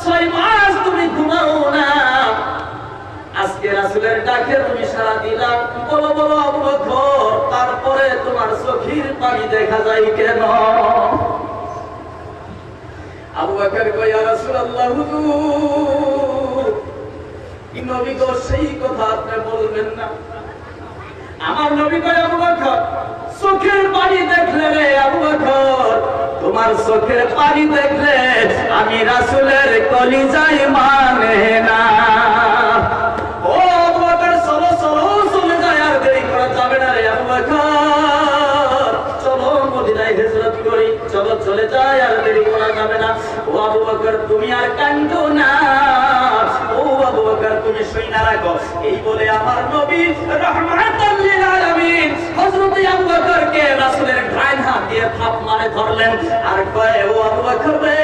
6 মাস তুমি ঘুমাও না, আজকে রাসূলের ডাকে তুমি সাড়া দিলা, বলো বলো আবু বকর, তারপরে তোমার চোখের পানি দেখা যায় কেন? আবু বকর কয়, ইয়া রাসূলুল্লাহ, হুজুর এই নবী গো সেই কথা আপনি বলবেন না। আমার নবী কয়, আবু বকর চোখের পানি দেখলে রে আবু বকর, তোমার চোখের পানি দেখলে আমি রাসূলের কলিজায় মানে না। ও আবু বকর, চলো চলো, চলে যায়, আর দেরি করা যাবে না রে আবু বকর, চলো মদিনায় হিজরত করি, চলো চলে যায়, আর দেরি করা যাবে না। ও আবু বকর তুমি আর কান্দো না, ও আবু বকর তুমি শুইনা রাখো। এই বলে আমার নবী রাহমাতাল লিল আলামিন হযরত আবু বকরকে রাসূলের ডান হাত দিয়ে থাপ মারে ধরলেন, আর কয়, ও আবু বকর রে